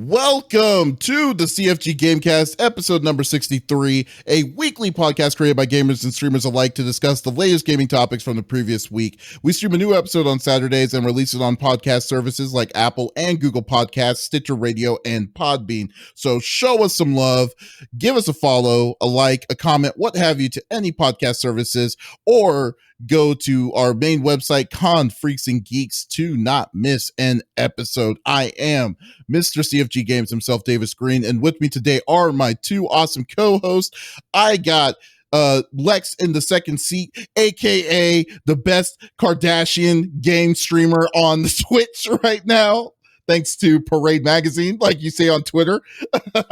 Welcome to the CFG GameCast, episode number 63, a weekly podcast created by gamers and streamers alike to discuss the latest gaming topics from the previous week. We stream a new episode on Saturdays and release it on podcast services like Apple and Google Podcasts, Stitcher Radio, and Podbean. So show us some love, give us a follow, a like, a comment, what have you to any podcast services, or go to our main website, Con Freaks and Geeks, to not miss an episode. I am Mr. CFG Games himself, Davis Green, and with me today are my two awesome co-hosts. I got Lex in the second seat, aka the best Kardashian game streamer on the Twitch right now, thanks to Parade Magazine, like you say on Twitter.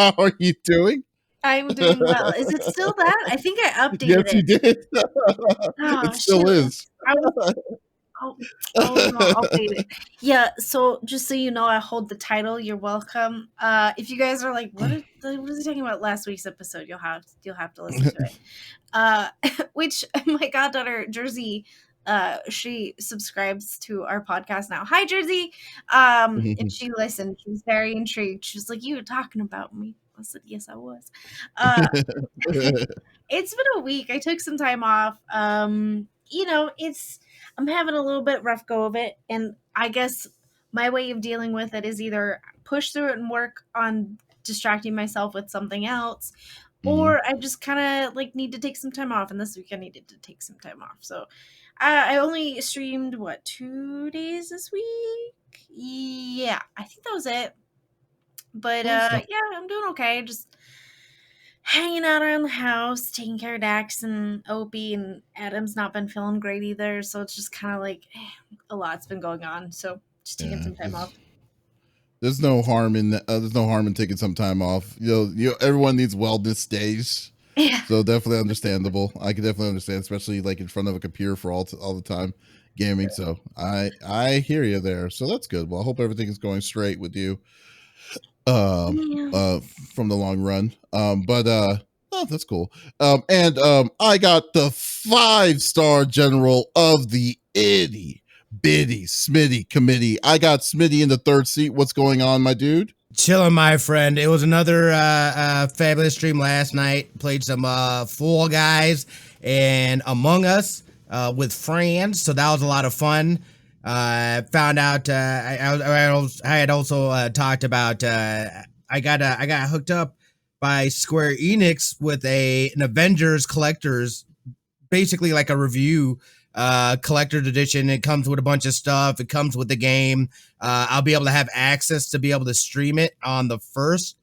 How are you doing? I'm doing well. Is it still that? I think I updated it. Yes, you did. It still is. No, I'll update it. Yeah, so just so you know, I hold the title. You're welcome. If you guys are like, what is he talking about last week's episode? You'll have to listen to it. Which my goddaughter Jersey, she subscribes to our podcast now. Hi, Jersey. And she listened. She was very intrigued. She was like, "You were talking about me." I said, "Yes, I was." It's been a week. I took some time off. I'm having a little bit rough go of it, and I guess my way of dealing with it is either push through it and work on distracting myself with something else, or I just kind of need to take some time off. And this week I needed to take some time off, so I only streamed 2 days this week. Yeah, I think that was it. But yeah, I'm doing okay. Just hanging out around the house, taking care of Dax and Opie, and Adam's not been feeling great either. So it's just kind of a lot's been going on. So just taking some time off. There's no harm in taking some time off. Everyone needs wellness days. Yeah. So definitely understandable. I can definitely understand, especially in front of a computer for all the time gaming. Yeah. So I hear you there. So that's good. Well, I hope everything is going straight with you. From the long run. That's cool. I got the 5-star general of the itty bitty Smitty committee. I got Smitty in the third seat. What's going on, my dude? Chilling, my friend. It was another fabulous stream last night. Played some Fall Guys and Among Us with friends, so that was a lot of fun. Found out I had also talked about I got hooked up by Square Enix with an Avengers collector's, basically like a review collector's edition. It comes with a bunch of stuff. It comes with the game. I'll be able to have access to be able to stream it on the 1st.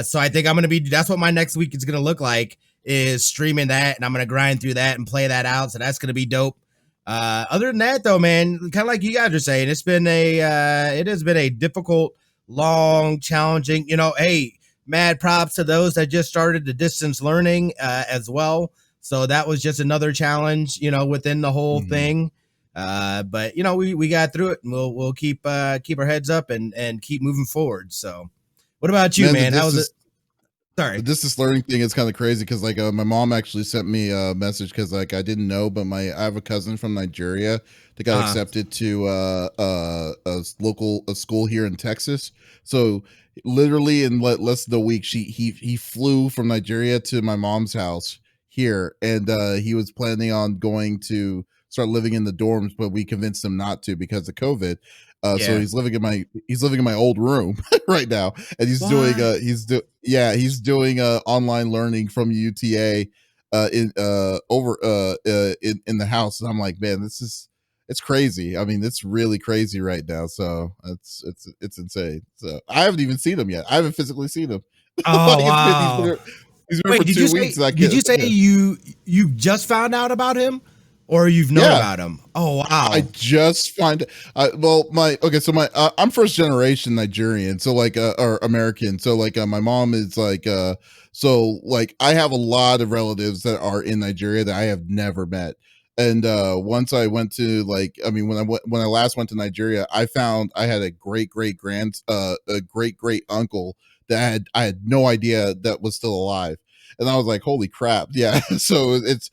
So I think that's what my next week is gonna look like, is streaming that, and I'm gonna grind through that and play that out. So that's gonna be dope. Other than that, though, man, kind of like you guys are saying, it has been a difficult, long, challenging, hey, mad props to those that just started the distance learning as well. So that was just another challenge, within the whole thing. But we got through it, and we'll keep our heads up and keep moving forward. So what about you, man? How was it? Sorry. The distance learning thing is kind of crazy because my mom actually sent me a message because I didn't know, but I have a cousin from Nigeria that got accepted to a school here in Texas. So literally in less than a week, he flew from Nigeria to my mom's house here, and he was planning on going to start living in the dorms, but we convinced him not to because of COVID. So he's living in my old room right now, and he's doing online learning from UTA in the house. And I'm like, man, it's crazy. I mean, it's really crazy right now. So it's insane. So I haven't even seen him yet. I haven't physically seen him. Oh, wow. He's been for 2 weeks. Did you say you just found out about him? Or you've known about him? Oh, wow. I just find I'm first generation Nigerian, so or American. So my mom is I have a lot of relatives that are in Nigeria that I have never met. And once I went to when I last went to Nigeria, I found I had a great uncle that I had no idea that was still alive. And I was like, holy crap. Yeah. So it's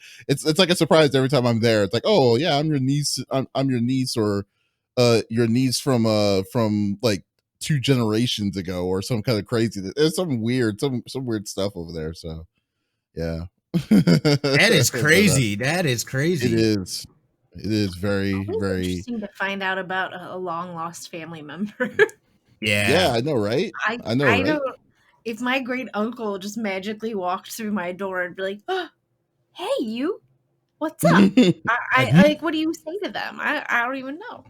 like a surprise every time I'm there. It's like, oh yeah, I'm your niece. I'm your niece, or your niece from 2 generations ago or some kind of crazy. There's some weird stuff over there. So yeah, That is crazy. That is it crazy. is. It is very, Always very. interesting to find out about a long lost family member. Yeah, I know, right? I know, right? know if my great uncle just magically walked through my door and be like, oh, "Hey, you, what's up?" I like, what do you say to them? I don't even know.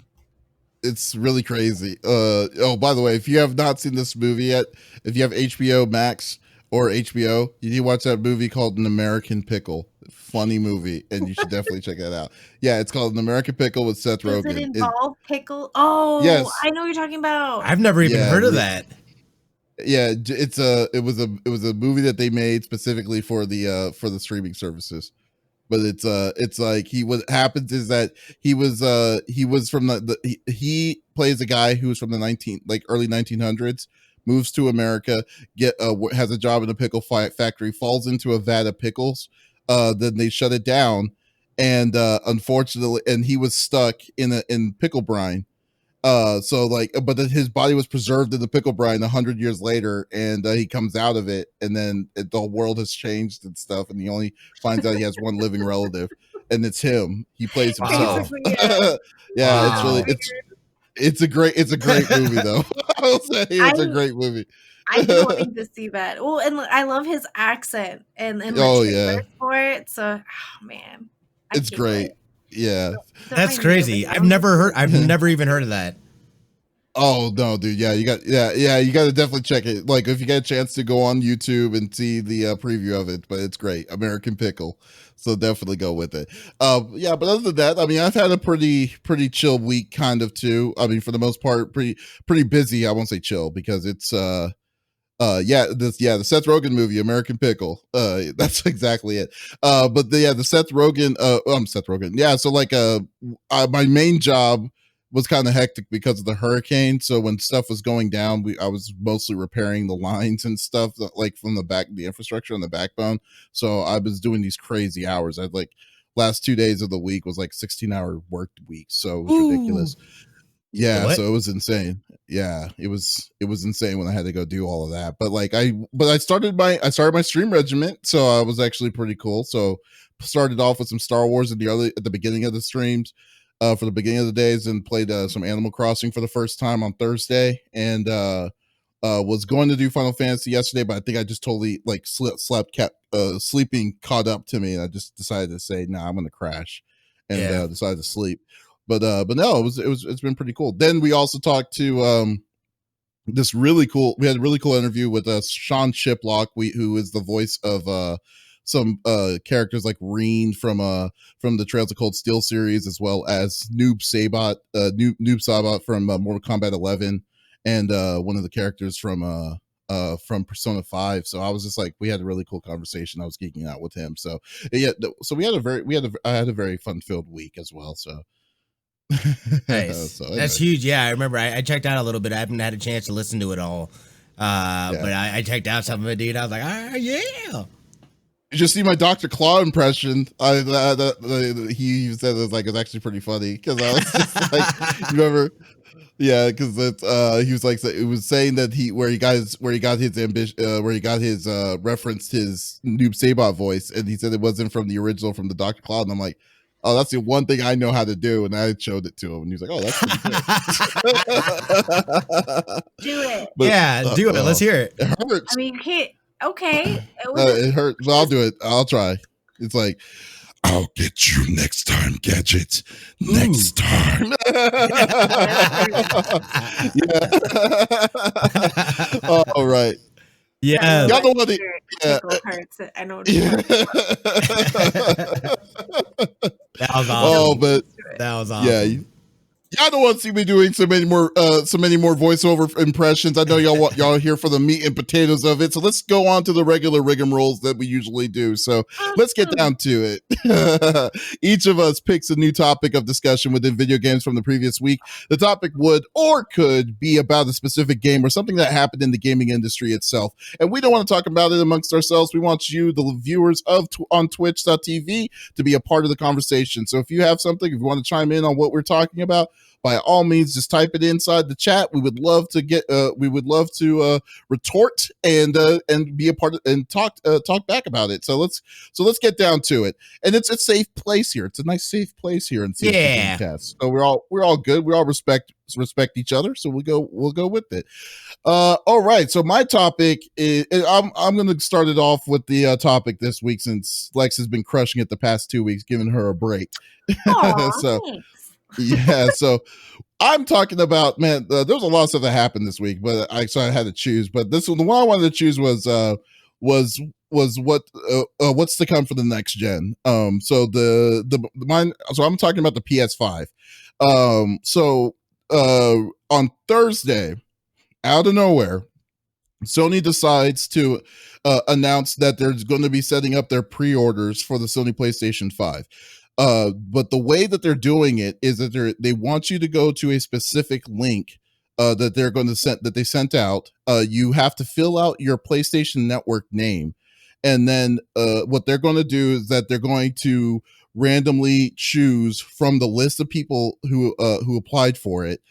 It's really crazy. Oh, by the way, if you have not seen this movie yet, if you have HBO Max or HBO, you need to watch that movie called An American Pickle. Funny movie, and you should definitely check that out. Yeah, it's called An American Pickle with Seth Rogen. Does it involve pickle? Oh, yes. I know what you're talking about. I've never even heard of that. Yeah, it was a movie that they made specifically for the streaming services. But it's like what happens is that he was from he plays a guy who was from the early 1900s, moves to America, has a job in a pickle factory, falls into a vat of pickles, then they shut it down, and unfortunately, and he was stuck in pickle brine. But then his body was preserved in the pickle brine 100 years later, and he comes out of it, and then the whole world has changed and stuff, and he only finds out he has one living relative, and it's him. He plays himself. Yeah, Wow. It's a great movie though. I'll say it's a great movie. I've been wanting to see that. Well, and I love his accent and the trailers for it. So, oh man, it's great. Wait. Yeah, that's crazy. I've never even heard of that. Oh no, dude! Yeah, you got to definitely check it. Like, if you get a chance to go on YouTube and see the preview of it, but it's great, American Pickle. So definitely go with it. Yeah, but other than that, I mean, I've had a pretty chill week, kind of too. I mean, for the most part, pretty busy. I won't say chill because it's the Seth Rogen movie, American Pickle. That's exactly it. But the Seth Rogen, Seth Rogen. Yeah, so like my main job was kind of hectic because of the hurricane. So when stuff was going down, I was mostly repairing the lines and stuff like from the infrastructure and the backbone. So I was doing these crazy hours. I'd like last 2 days of the week was like 16-hour work week. So it was ridiculous. Yeah, what? so it was insane. Yeah, it was insane when I had to go do all of that. But I started my stream regiment, so I was actually pretty cool. So started off with some Star Wars at the beginning of the streams, for the beginning of the days, and played some Animal Crossing for the first time on Thursday, and was going to do Final Fantasy yesterday, but I think I just totally like sleeping caught up to me, and I just decided to say, nah, I'm gonna crash, and decided to sleep. But no, it's been pretty cool. Then we also talked to we had a really cool interview with Sean Shiplock, who is the voice of some characters like Reen from the Trails of Cold Steel series, as well as Noob Saibot from Mortal Kombat 11, and one of the characters from Persona 5. So I was just like, we had a really cool conversation. I was geeking out with him. So yeah, so I had a very fun filled week as well. So nice. So, anyway. That's huge. Yeah, I remember I checked out a little bit. I haven't had a chance to listen to it all. But I checked out some of it, dude. I was like, yeah. You just see my Dr. Claw impression. He said it's actually pretty funny because I was just like, you remember? Yeah, because he was like, it was saying that where he got his ambition, where he got his referenced his Noob Saibot voice, and he said it wasn't from the original, from the Dr. Claw, and I'm like, oh, that's the one thing I know how to do, and I showed it to him, and he was like, oh, that's pretty good. Do it. But, do it. Let's hear it. It hurts. I mean, you can't. Okay. It hurts, but I'll do it. I'll try. It's like, I'll get you next time, Gadget. Next time. Yeah. All right. Yeah. Y'all know what hurts. I know. That was awesome. Oh, but that was awesome. Yeah. Y'all don't want to see me doing so many more voiceover impressions. I know y'all are here for the meat and potatoes of it. So let's go on to the regular rigmaroles that we usually do. So let's get down to it. Each of us picks a new topic of discussion within video games from the previous week. The topic would or could be about a specific game or something that happened in the gaming industry itself. And we don't want to talk about it amongst ourselves. We want you, the viewers on twitch.tv, to be a part of the conversation. So if you have something, if you want to chime in on what we're talking about, by all means, just type it inside the chat. We would love to retort and be a part of and talk back about it. So let's get down to it. And it's a safe place here. It's a nice safe place here in CFG GameCast. So we're all good. We all respect each other. So we'll go with it. All right. So my topic is I'm going to start it off with the topic this week, since Lex has been crushing it the past 2 weeks, giving her a break. Aww, so thanks. yeah. So I'm talking about, man, there was a lot of stuff that happened this week, but I had to choose. But this one, the one I wanted to choose was what's to come for the next gen. So so I'm talking about the PS5. On Thursday, out of nowhere, Sony decides to announce that they're going to be setting up their pre-orders for the Sony PlayStation 5. But the way that they're doing it is that they want you to go to a specific link that they're going to they sent out. You have to fill out your PlayStation Network name, and then what they're going to do is that they're going to randomly choose from the list of people who applied for it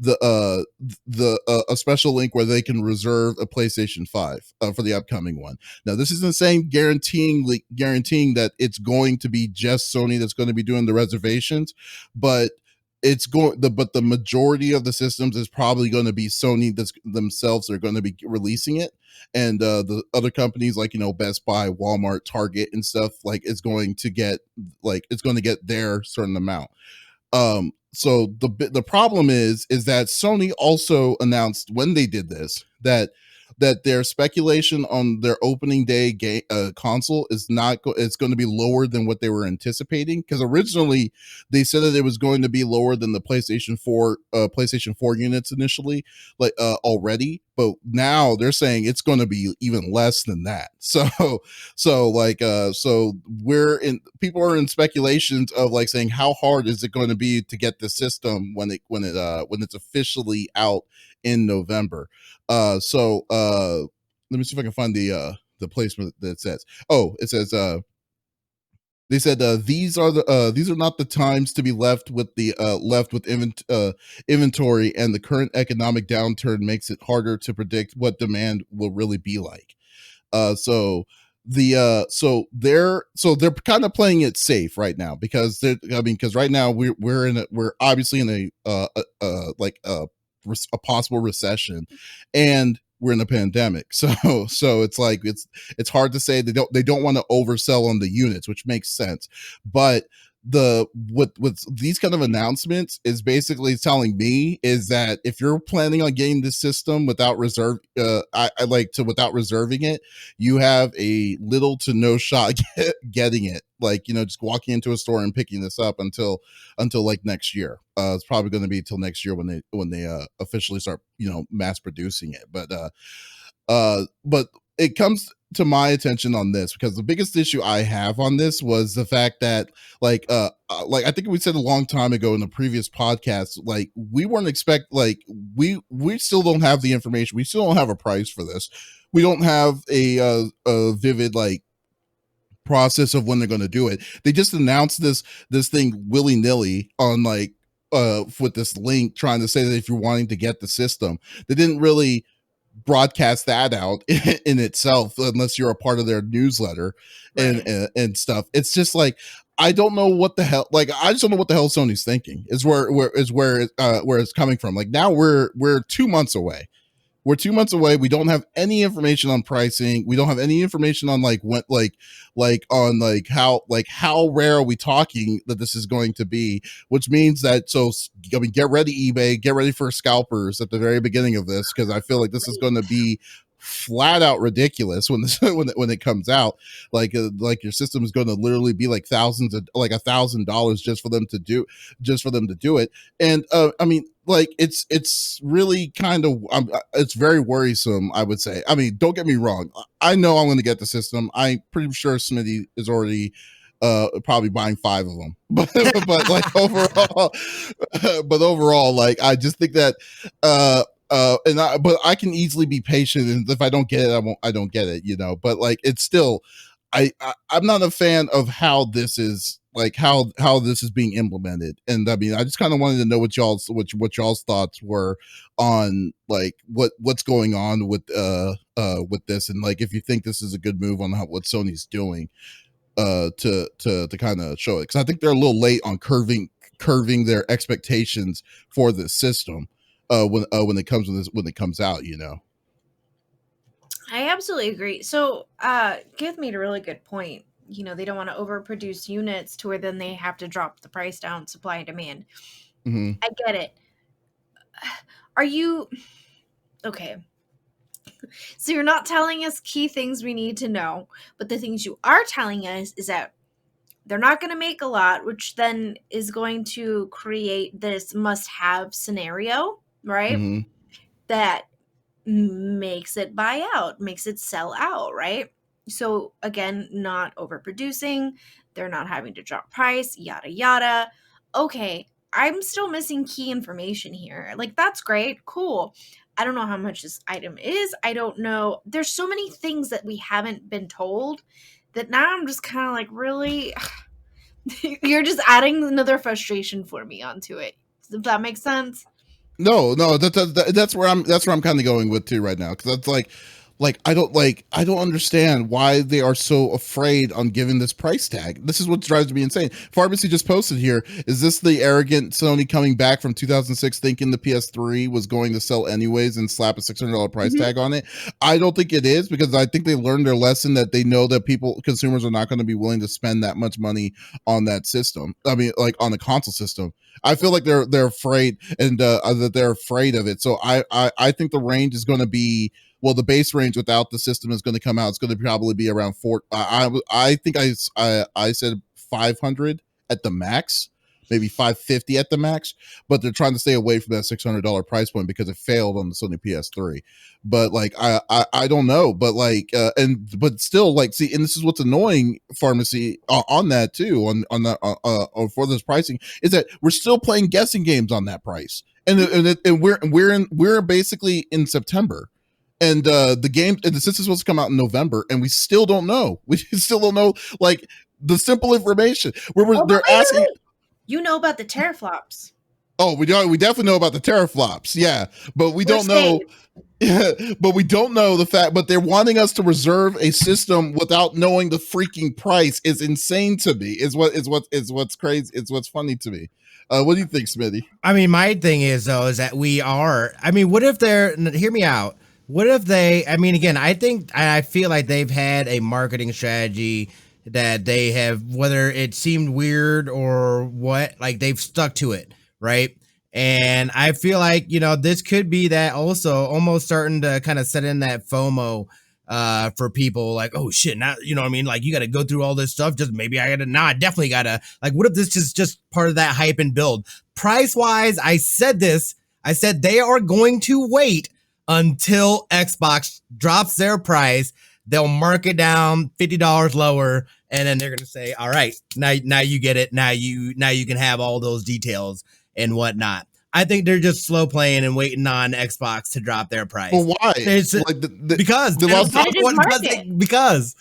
a special link where they can reserve a PlayStation 5 for the upcoming one. Now, this isn't saying guaranteeing that it's going to be just Sony that's going to be doing the reservations, but the majority of the systems is probably going to be Sony themselves are going to be releasing it, and the other companies like Best Buy, Walmart, Target, and stuff it's going to get their certain amount. So the problem is that Sony also announced when they did this that their speculation on their opening day console is it's going to be lower than what they were anticipating, because originally they said that it was going to be lower than the PlayStation 4 units initially already, but now they're saying it's going to be even less than that. So people are in speculations of saying how hard is it going to be to get the system when it's officially out in November. Let me see if I can find the placement that says. Oh, it says they said these are not the times to be left with inventory, and the current economic downturn makes it harder to predict what demand will really be like. So they're kind of playing it safe right now, because right now we're obviously in a possible recession, and we're in a pandemic. So it's hard to say. They don't want to oversell on the units, which makes sense. But with these kind of announcements is basically telling me is that if you're planning on getting this system without reserving it, you have a little to no shot getting it. Just walking into a store and picking this up until next year. It's probably going to be till next year when they officially start mass producing it. But it comes to my attention on this because the biggest issue I have on this was the fact that I think we said a long time ago in the previous podcast, we weren't we still don't have the information. We still don't have a price for this. We don't have a vivid process of when they're going to do it. They just announced this thing willy-nilly on with this link trying to say that if you're wanting to get the system, they didn't really broadcast that out in itself unless you're a part of their newsletter. Right. and stuff. It's just I don't know what the hell I just don't know what the hell Sony's thinking is where it's coming from. Now we're 2 months away. We're 2 months away. We don't have any information on pricing. We don't have any information on how rare are we talking that this is going to be, which means that, get ready, eBay, get ready for scalpers at the very beginning of this, because I feel like this is going to be flat out ridiculous when it comes out. Your system is going to literally be thousands of $1,000 just for them to do it. And it's really kind of it's very worrisome, I would say. Don't get me wrong, I know I'm going to get the system. I'm pretty sure Smitty is already probably buying 5 of them, but overall I just think that but I can easily be patient, and if I don't get it, I don't get it, but it's still I'm not a fan of how this is how this is being implemented. And I mean, I just kind of wanted to know what y'all's thoughts were on like what's going on with this, and like if you think this is a good move on what Sony's doing to kind of show it, because I think they're a little late on curving their expectations for this system when it comes out, you know. I absolutely agree. So, Give made a really good point. You know, they don't want to overproduce units to where then they have to drop the price down, supply and demand. Mm-hmm. I get it. Are you okay? So you're not telling us key things we need to know, but the things you are telling us is that they're not going to make a lot, which then is going to create this must-have scenario, right? Mm-hmm. That makes it buy out, makes it sell out, right? So again, not overproducing, they're not having to drop price, yada yada. Okay, I'm still missing key information here. Like, that's great, cool. I don't know how much this item is. I don't know. There's so many things that we haven't been told that now I'm just kind of like, really? You're just adding another frustration for me onto it. If that makes sense. No, that's where I'm kind of going with too right now, because that's I don't understand why they are so afraid on giving this price tag. This is what drives me insane. Pharmacy just posted here. Is this the arrogant Sony coming back from 2006 thinking the PS3 was going to sell anyways and slap a $600 price tag on it? I don't think it is, because I think they learned their lesson that they know that consumers are not going to be willing to spend that much money on that system. I mean, like on the console system. I feel like they're afraid, and that they're afraid of it. So I think the range is going to be, well, the base range without the system is going to come out. It's going to probably be around I think I said 500 at the max, maybe 550 at the max, but they're trying to stay away from that $600 price point because it failed on the Sony PS3. But like I don't know, but like but still, like, see, and this is what's annoying, Pharmacy, on that too, on that for this pricing, is that we're still playing guessing games on that price, and we're basically in September. And the game, and the system's supposed to come out in November, and we still don't know. We still don't know, like, the simple information. They're asking. You know about the teraflops. Oh, we definitely know about the teraflops, yeah, but we don't know. Yeah, but we don't know the fact. But they're wanting us to reserve a system without knowing the freaking price. Is insane to me. Is what's crazy. It's what's funny to me. What do you think, Smitty? I mean, my thing is though, is that what if they're, hear me out. What if they, I mean, again, I feel like they've had a marketing strategy that they have, whether it seemed weird or what, like they've stuck to it, right? And I feel like, this could be that also almost starting to kind of set in that FOMO for people, like, oh shit, now, you know what I mean? Like, you got to go through all this stuff. Just maybe I definitely got to, like, what if this is just part of that hype and build? Price wise, I said they are going to wait until Xbox drops their price. They'll mark it down $50 lower, and then they're gonna say, "All right, now you get it. Now you can have all those details and whatnot." I think they're just slow playing and waiting on Xbox to drop their price. Well, why? Because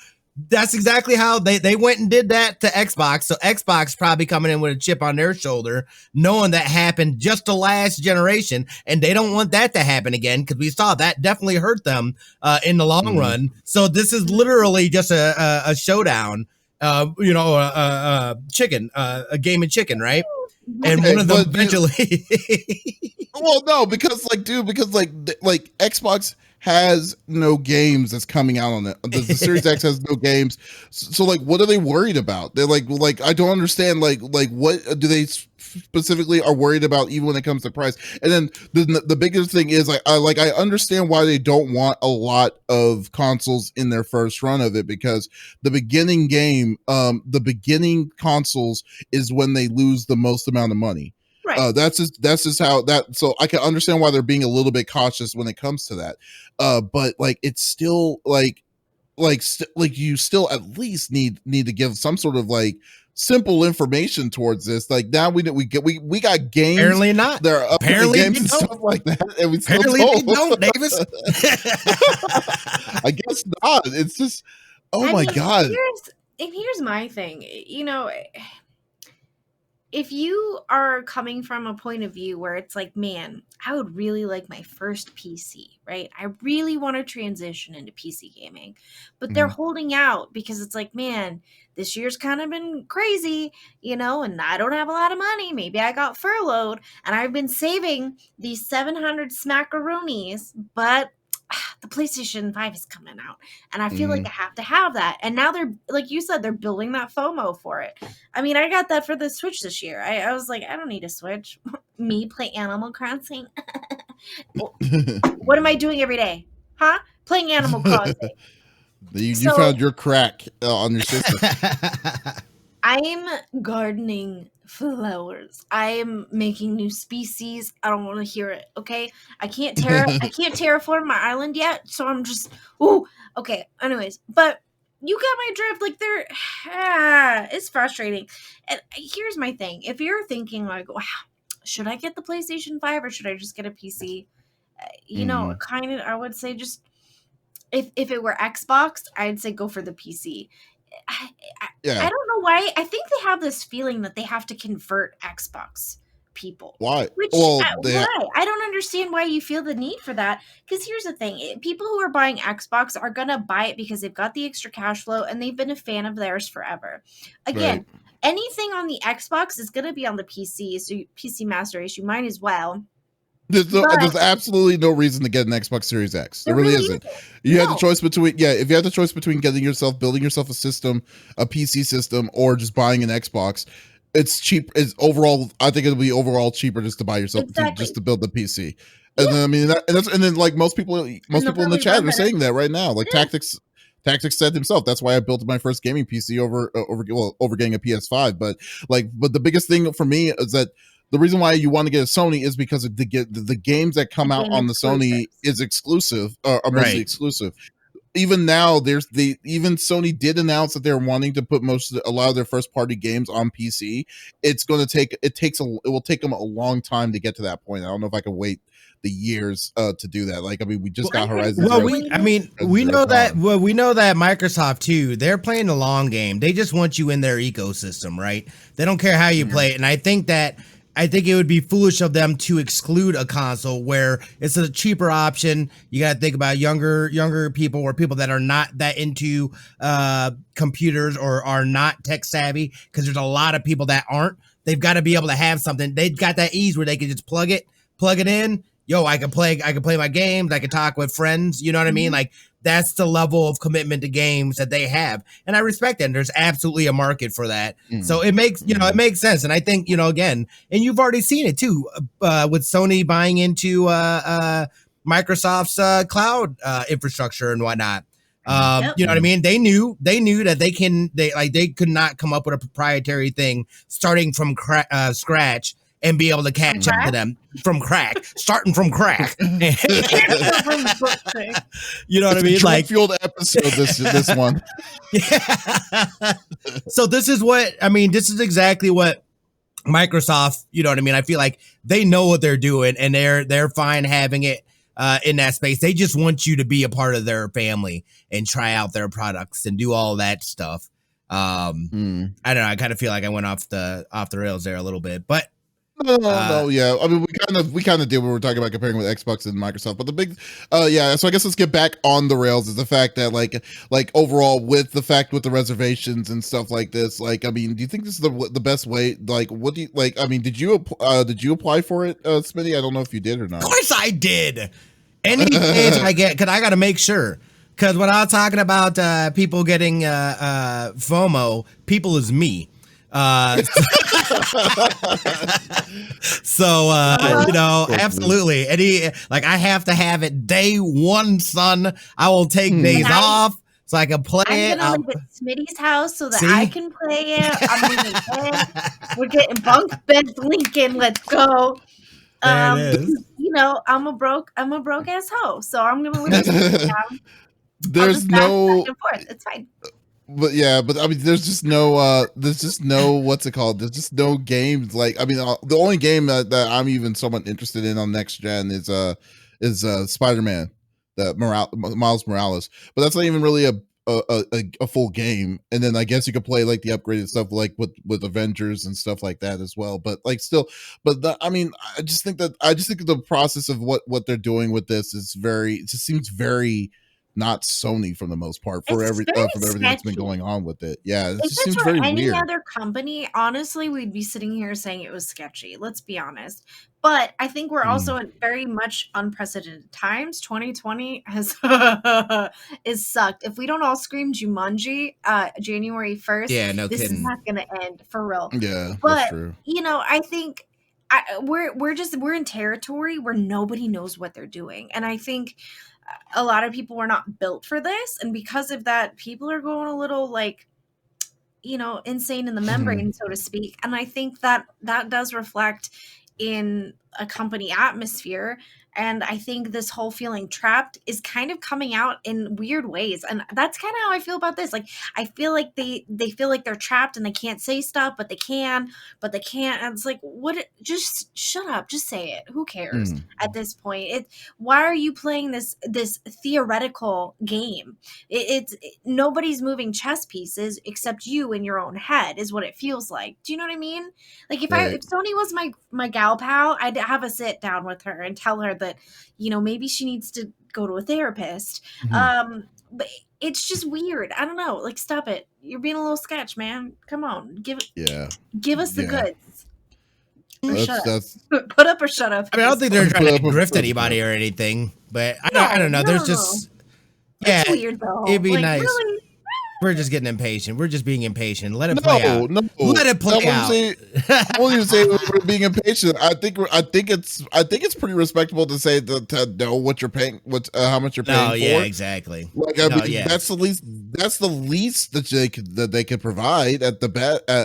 that's exactly how they went and did that to Xbox. So Xbox probably coming in with a chip on their shoulder, knowing that happened just the last generation, and they don't want that to happen again, because we saw that definitely hurt them in the long run. So this is literally just a showdown, a game of chicken, right? And one of them eventually. Well, no, because Xbox has no games that's coming out on it. The Series X has no games. So like, what are they worried about? They're like, I don't understand. Like what do they specifically are worried about, even when it comes to price? And then the biggest thing is I understand why they don't want a lot of consoles in their first run of it, because the beginning beginning consoles is when they lose the most amount of money. Right. That's just how that. So I can understand why they're being a little bit cautious when it comes to that. But like, it's still you still at least need to give some sort of like simple information towards this. Like, now we got games. Apparently not. They're up apparently games and stuff like that, and we apparently don't, Davis. I guess not. It's just, my God. Here's my thing. if you are coming from a point of view where it's like, man, I would really like my first PC, right? I really want to transition into PC gaming, but they're Mhm. holding out because it's like, man, this year's kind of been crazy, and I don't have a lot of money. Maybe I got furloughed and I've been saving these 700 smackaroonies, but the PlayStation 5 is coming out and I feel like I have to have that. And now they're, like you said, they're building that FOMO for it. I mean, I got that for the Switch this year. I was like, I don't need a Switch. Me play Animal Crossing. What am I doing every day? Huh? Playing Animal Crossing. You found your crack on your system. I'm gardening flowers. I am making new species. I don't want to hear it. Okay, I can't terraform my island yet, so I'm just okay. Anyways, but you got my drift. Like it's frustrating. And here's my thing: if you're thinking like, wow, should I get the PlayStation 5 or should I just get a PC? Kind of, I would say just if it were Xbox, I'd say go for the PC. I, Yeah. I don't know why. I think they have this feeling that they have to convert Xbox people. Why? Why? I don't understand why you feel the need for that. Because here's the thing: people who are buying Xbox are gonna buy it because they've got the extra cash flow and they've been a fan of theirs forever. Again, anything on the Xbox is gonna be on the PC, so PC Master Race, you might as well. There's absolutely no reason to get an Xbox Series X. There really isn't. You have the choice between if you have the choice between building yourself a system, a PC system, or just buying an Xbox, it's cheap. It's overall, I think it'll be overall cheaper just to buy yourself just to build the PC. And then I mean and then like most people in the chat are saying that right now. Like Tactics said himself, that's why I built my first gaming PC over getting a PS5. But the biggest thing for me is that the reason why you want to get a Sony is because of the games that come out on the Sony is exclusive, are mostly exclusive. Even now, even Sony did announce that they're wanting to put a lot of their first party games on PC. It will take them a long time to get to that point. I don't know if I can wait the years to do that. Like, I mean, we just got Horizon. Well, we know that Microsoft too, they're playing the long game. They just want you in their ecosystem, right? They don't care how you play it. And I think it would be foolish of them to exclude a console where it's a cheaper option. You got to think about younger people or people that are not that into computers or are not tech savvy, because there's a lot of people that aren't. They've got to be able to have something. They've got that ease where they can just plug it in. Yo, I can play my games. I can talk with friends. You know what I mean? Like, that's the level of commitment to games that they have. And I respect that. And there's absolutely a market for that. So it makes, it makes sense. And I think, again, and you've already seen it too, with Sony buying into Microsoft's cloud infrastructure and whatnot. You know what I mean? They knew that they could not come up with a proprietary thing starting from scratch and be able to catch up to them starting from crack. You know what I mean? Like fueled episode this one. Yeah. So this is exactly what Microsoft, you know what I mean? I feel like they know what they're doing and they're fine having it in that space. They just want you to be a part of their family and try out their products and do all that stuff. I don't know. I kind of feel like I went off the rails there a little bit, but No, yeah. I mean, we kind of did when we were talking about comparing with Xbox and Microsoft, but the big, yeah. So I guess let's get back on the rails. Is the fact that like overall with the reservations and stuff like this. Like, I mean, do you think this is the best way? Like, what do you like? I mean, did you apply for it, Smitty? I don't know if you did or not. Of course, I did. Any chance I get, because I got to make sure. Because when I was talking about people getting FOMO, people is me. So absolutely. I have to have it day one, son. I will take days off so I can play it. I'm gonna live at Smitty's house so that I can play it. I'm moving in. We're getting bunk beds, Lincoln. Let's go. I'm a broke ass hoe, so I'm gonna leave it down. There's no. It's fine. But yeah, but I mean, there's just no what's it called? There's just no games. Like, I mean, the only game that I'm even somewhat interested in on next gen is Spider-Man, the Miles Morales. But that's not even really a full game, and then I guess you could play like the upgraded stuff like with Avengers and stuff like that as well. But like still, I mean, I just think the process of what they're doing with this is it just seems very not Sony for the most part It's very from everything that's been sketchy. going on with it. Yeah, it If just this seems were very any weird. other company, honestly, we'd be sitting here saying it was sketchy. Let's be honest. But I think we're also in very much unprecedented times. 2020 has is sucked. If we don't all scream Jumanji January 1st, Yeah, no this is kidding. not going to end for real. Yeah, that's But true. you know, I think we're in territory where nobody knows what they're doing, and I think a lot of people were not built for this, and because of that, people are going a little like, you know, insane in the membrane, so to speak. And I think that does reflect in a company atmosphere. And I think this whole feeling trapped is kind of coming out in weird ways. And that's kind of how I feel about this. Like, I feel like they feel like they're trapped and they can't say stuff, but they can, but they can't. And it's like, just shut up, just say it. Who cares at this point? Why are you playing this theoretical game? Nobody's moving chess pieces except you in your own head is what it feels like. Do you know what I mean? Like if Sony was my gal pal, I'd have a sit down with her and tell her that, you know, maybe she needs to go to a therapist. But it's just weird. I don't know. Like, stop it. You're being a little sketch, man. Come on. Give us the goods. Or shut up. Put up or shut up. I mean, I don't think they're trying to grift anybody or anything, but I don't know. There's just it's weird though. It'd be like, nice. Really? We're just getting impatient. We're just being impatient. Let it play out. No, let it play out. I won't even say we're being impatient. I think it's pretty respectable to say to know what you're paying, how much you're paying for. Yeah, exactly. Like I mean, that's the least that they could provide at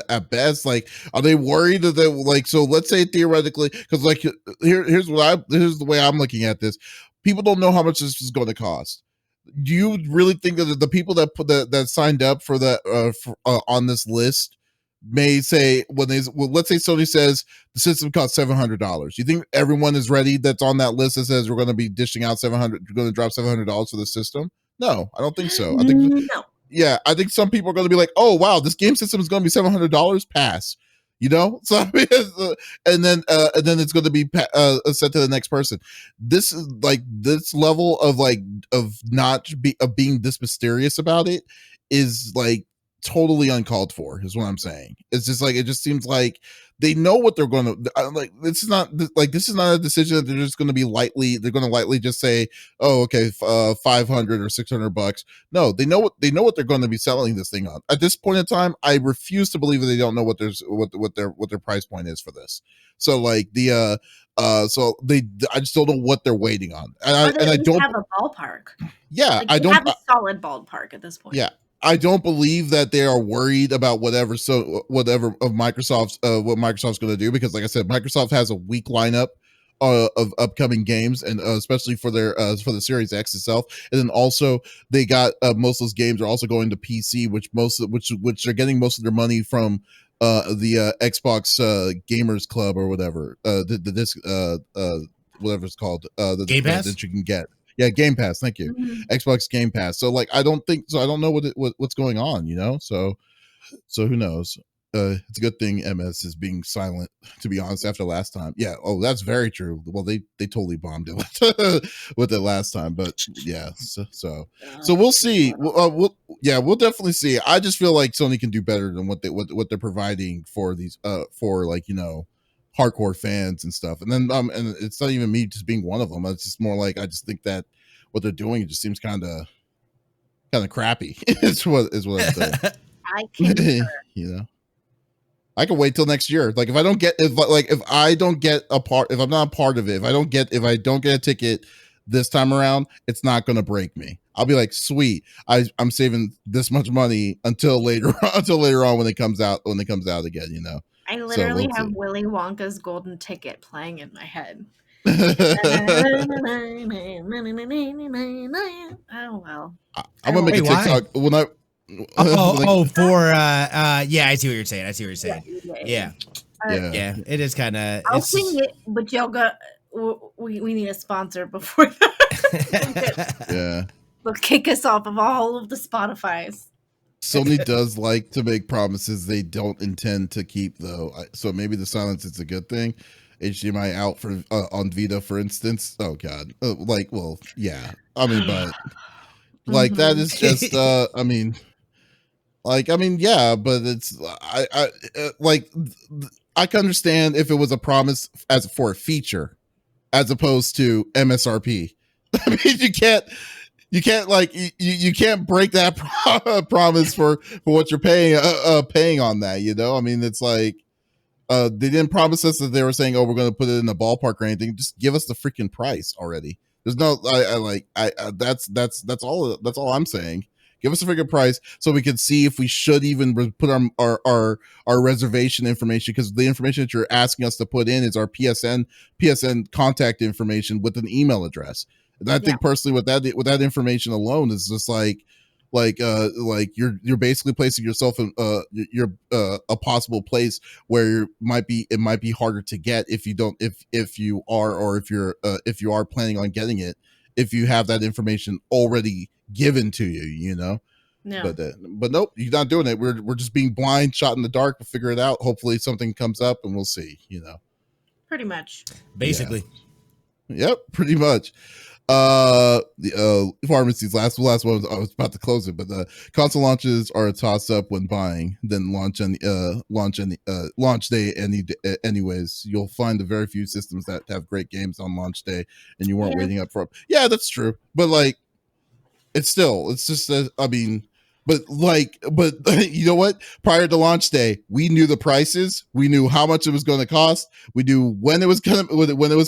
at best. Like, are they worried that they like? So let's say theoretically, because like here's the way I'm looking at this. People don't know how much this is going to cost. Do you really think that the people that signed up for that on this list may say let's say Sony says the system costs $700? You think everyone is ready that's on that list that says we're going to be dishing out we're going to drop $700 for the system? No, I don't think so. I think no. Yeah, I think some people are going to be like, oh wow, this game system is going to be $700. Pass. You know, so I mean, and then it's going to be sent to the next person. This is like this level of being this mysterious about it is like totally uncalled for. Is what I'm saying. It's just like it just seems like they know what they're going to like. This is not a decision that they're just going to be lightly. They're going to lightly just say, "Oh, okay, $500 or $600." No, they know what they're going to be selling this thing on. At this point in time, I refuse to believe that they don't know what their price point is for this. So like I just don't know what they're waiting on, and I don't have a ballpark. Yeah, like, I don't have a solid ballpark at this point. Yeah. I don't believe that they are worried about whatever of Microsoft's what Microsoft's going to do, because like I said, Microsoft has a weak lineup of upcoming games, and especially for the Series X itself, and then also they got most of those games are also going to PC, which they're getting most of their money from the Xbox Gamers Club or whatever whatever it's called Game Pass that you can get. Yeah, Game Pass. Thank you. Xbox Game Pass. So like, I don't know what's going on, you know? So who knows? It's a good thing MS is being silent, to be honest, after last time. Yeah. Oh, that's very true. Well, they totally bombed it with it last time, but yeah. So we'll see. We'll definitely see. I just feel like Sony can do better than what they're providing for these for like, you know, hardcore fans and stuff. And then and it's not even me just being one of them. It's just more like I just think that what they're doing just seems kind of crappy. is what I'm saying. I can you know, I can wait till next year. Like if I'm not a part of it, if I don't get a ticket this time around, it's not going to break me. I'll be like, sweet, I'm saving this much money until later on when it comes out again, you know. I literally have Willy Wonka's golden ticket playing in my head. Oh well. I'm gonna make a TikTok when I. Yeah, I see what you're saying. Yeah. It is kind of. I'll sing it, but y'all got. We need a sponsor before that. They'll kick us off of all of the Spotify's. Sony does like to make promises they don't intend to keep, though. So maybe the silence is a good thing. HDMI out for on Vita, for instance. Oh God, well, yeah. I mean, but like that is just. I mean, yeah, but it's I can understand if it was a promise as for a feature, as opposed to MSRP. I mean, you can't like you can't break that promise for what you're paying on that. You know, I mean, it's like they didn't promise us that they were saying, oh, we're going to put it in the ballpark or anything. Just give us the freaking price already. There's no that's all I'm saying. Give us a freaking price so we can see if we should even put our reservation information, because the information that you're asking us to put in is our PSN contact information with an email address. And I think personally with that information alone is just like you're basically placing yourself in a possible place where it might be harder to get if you are planning on getting it, if you have that information already given to you, you know. No. But nope, you're not doing it. We're just being blind, shot in the dark. We'll figure it out. Hopefully something comes up and we'll see, you know. Pretty much. Basically. Yeah. Yep, pretty much. The pharmacy's last one I was about to close it, but the console launches are a toss up when buying, then launch day anyways. You'll find a very few systems that have great games on launch day and you weren't waiting up for. Yeah, that's true, but like it's just I mean, but you know what, prior to launch day we knew the prices, we knew how much it was going to cost, we knew when it was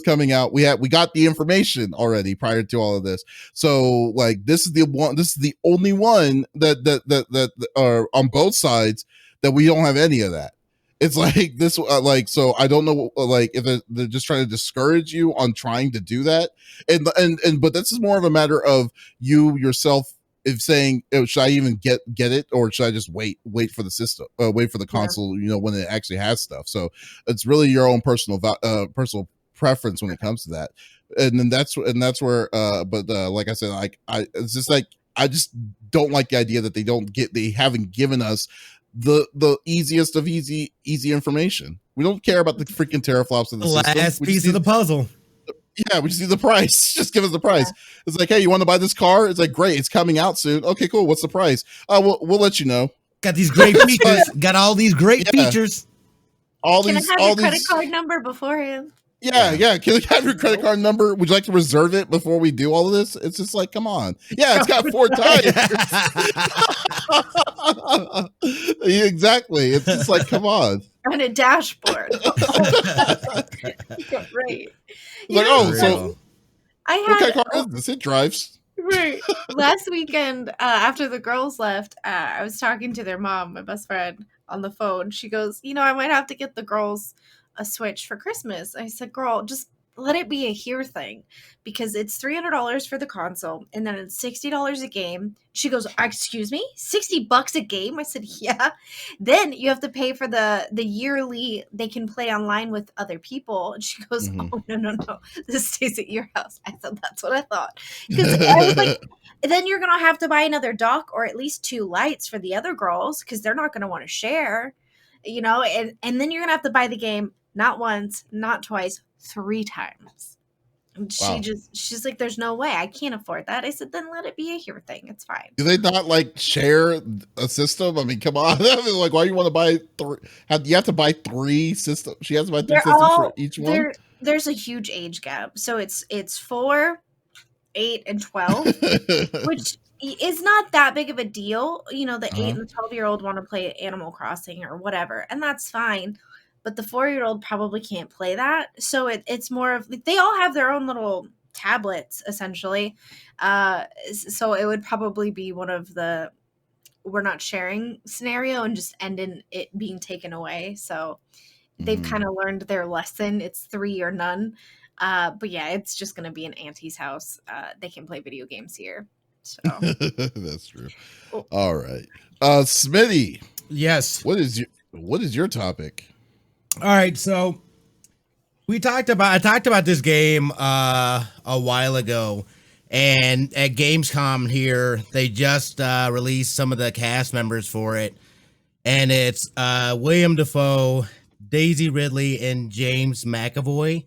coming out, we got the information already prior to all of this. So like this is the only one that are on both sides that we don't have any of that. It's like this, so I don't know, like if they're just trying to discourage you on trying to do that, but this is more of a matter of you yourself, if saying, oh, should I even get it, or should I just wait for the system, wait for the console, you know, when it actually has stuff. So it's really your own personal preference when it comes to that, and then that's where. But like I said, it's just like I just don't like the idea that they haven't given us the easiest of easy information. We don't care about the freaking teraflops of the system. Last piece of the puzzle. Yeah, we just need the price. Just give us the price. Yeah. It's like, hey, you want to buy this car? It's like, great, it's coming out soon. Okay, cool. What's the price? We'll let you know. Got these great features. Got all these great features. Can I have your credit card number beforehand? Yeah. Can I have your credit card number? Would you like to reserve it before we do all of this? It's just like, come on. Yeah, it's got 4 tires. Exactly. It's just like, come on. And a dashboard. Right. Like, so what kind of car is this? It drives. Right. Last weekend, after the girls left, I was talking to their mom, my best friend, on the phone. She goes, I might have to get the girls a Switch for Christmas. I said, girl, just let it be a here thing, because it's $300 for the console and then it's $60 a game. She goes, excuse me, $60 a game? I said, yeah. Then you have to pay for the yearly, they can play online with other people. And she goes, oh, no, this stays at your house. I said, that's what I thought. Because I was like, then you're going to have to buy another dock or at least 2 lights for the other girls, because they're not going to want to share, and then you're going to have to buy the game not once, not twice, 3 times. And she's like, there's no way, I can't afford that. I said, then let it be a here thing. It's fine. Do they not like share a system? I mean, come on. I mean, like, why do you want to buy 3? You have to buy 3 systems. She has to buy 3 systems for each one. There's a huge age gap. So it's 4, 8, and 12, which is not that big of a deal. The 8 and the 12-year-old want to play Animal Crossing or whatever, and that's fine. But the 4-year-old probably can't play that. So it's more of, they all have their own little tablets, essentially. So it would probably be one of the we're not sharing scenario and just end in it being taken away. So they've kind of learned their lesson. It's 3 or none. But yeah, it's just going to be an auntie's house. They can play video games here. So that's true. All right. Smitty. Yes. What is your topic? All right, so I talked about this game a while ago, And at Gamescom here, they just released some of the cast members for it. And it's William Dafoe, Daisy Ridley, and James McAvoy.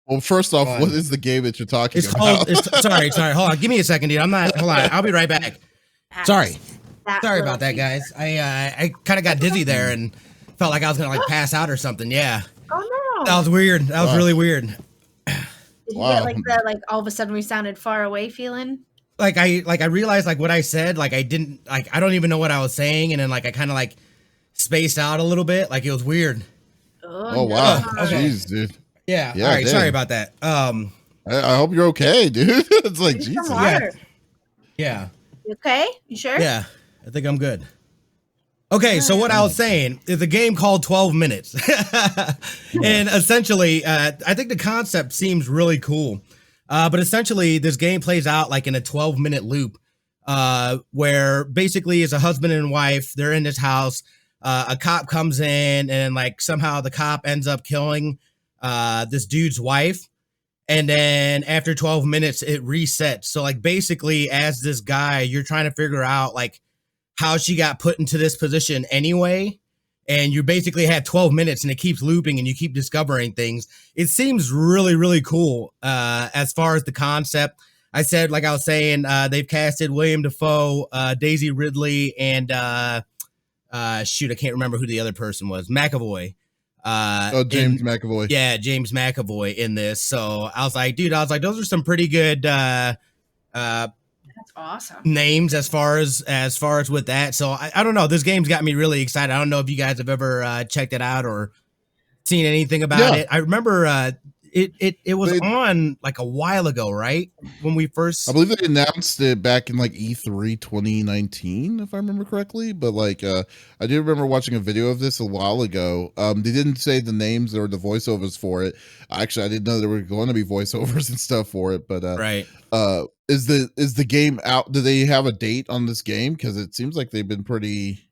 Well, first off, what is the game that you're talking about? Sorry. Hold on. Give me a second, dude. Hold on. I'll be right back. Sorry about that, guys. I kind of got dizzy there and felt like I was gonna like pass out or something. Yeah. Oh no. That was weird. That was really weird. Did you get like the all of a sudden we sounded far away feeling? Like I realized like what I said, like I didn't like I don't even know what I was saying, and then like I kind of like spaced out a little bit. Like it was weird. Oh wow. No. Okay. Jeez, dude. Yeah. All right. Dang. Sorry about that. I hope you're okay, dude. It's like Jesus. Yeah. You okay? You sure? Yeah. I think I'm good. Okay, so what I was saying is a game called 12 Minutes. And essentially, I think the concept seems really cool. But essentially, this game plays out like in a 12-minute loop where basically it's a husband and wife. They're in this house. A cop comes in and like somehow the cop ends up killing this dude's wife. And then after 12 minutes, it resets. So like basically as this guy, you're trying to figure out like how she got put into this position anyway. And you basically have 12 minutes and it keeps looping and you keep discovering things. It seems really, really cool as far as the concept. I said, like I was saying, they've casted William Dafoe, Daisy Ridley, and shoot, I can't remember who the other person was. McAvoy. James McAvoy. Yeah, James McAvoy in this. So I was like, dude, those are some pretty good that's awesome names as far as with that. So I don't know. This game's got me really excited. I don't know if you guys have ever checked it out or seen anything about it. I remember it was on like a while ago, right? When we first, I believe they announced it back in like E3 2019, if I remember correctly. But like, I do remember watching a video of this a while ago. They didn't say the names or the voiceovers for it. Actually, I didn't know there were going to be voiceovers and stuff for it. But right. Is the game out? Do they have a date on this game? Because it seems like they've been pretty.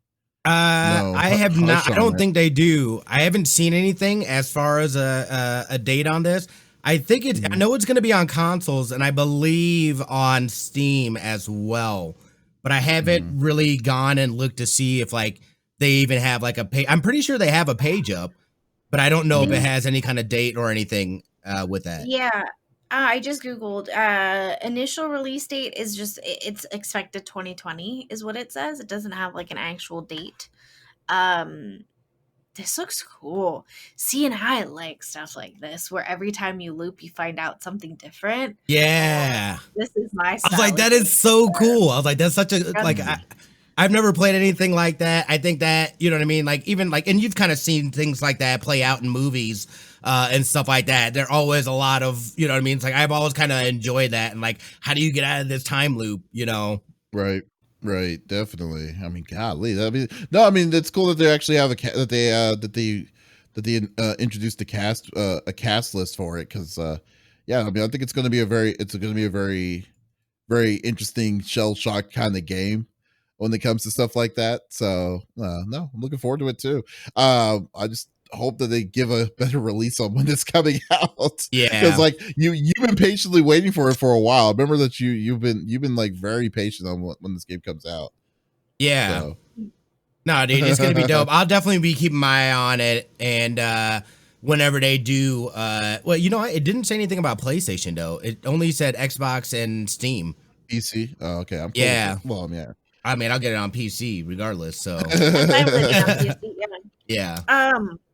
I have not. I don't think they do. I haven't seen anything as far as a date on this. I think it's. I know it's going to be on consoles, and I believe on Steam as well. But I haven't really gone and looked to see if like they even have like a page. I'm pretty sure they have a page up, but I don't know if it has any kind of date or anything with that. Yeah. I just Googled initial release date is just it's expected 2020 is what it says. It doesn't have like an actual date. This looks cool. See, and I like stuff like this where every time you loop you find out something different. Yeah. This is my style. I was like, that is so cool. I was like, that's such a like I've never played anything like that. I think that, you know what I mean? Like even like, and you've kind of seen things like that play out in movies and stuff like that. There always a lot of, you know what I mean? It's like, I've always kind of enjoyed that. And like, how do you get out of this time loop, you know? Right. Definitely. I mean, golly, it's cool that they actually have that they introduced a cast list for it. Cause yeah, I mean, I think it's going to be a very, very interesting shell shock kind of game when it comes to stuff like that. So no, I'm looking forward to it too. I just hope that they give a better release on when it's coming out. Yeah, because like you've been patiently waiting for it for a while. I remember that you've been like very patient on when this game comes out. Yeah. So. No, dude, it's gonna be dope. I'll definitely be keeping my eye on it, and whenever they do, well, you know, it didn't say anything about PlayStation though. It only said Xbox and Steam. PC. Oh, okay. Yeah. Well, yeah. I mean, I'll get it on PC regardless. So. Yeah.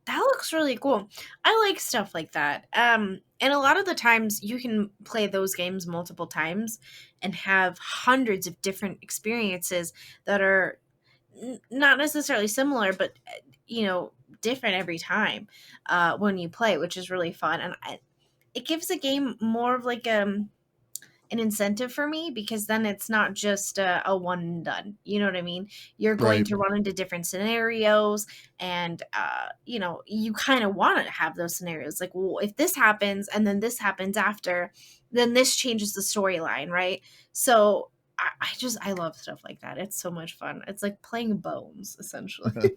That looks really cool. I like stuff like that. And a lot of the times you can play those games multiple times and have hundreds of different experiences that are not necessarily similar, but you know, different every time when you play, which is really fun. And it gives a game more of like an incentive for me, because then it's not just a one and done. You know what I mean? You're going to run into different scenarios, and you know, you kind of want to have those scenarios like, well, if this happens and then this happens after, then this changes the storyline, right? So I love stuff like that. It's so much fun. It's like playing Bones essentially.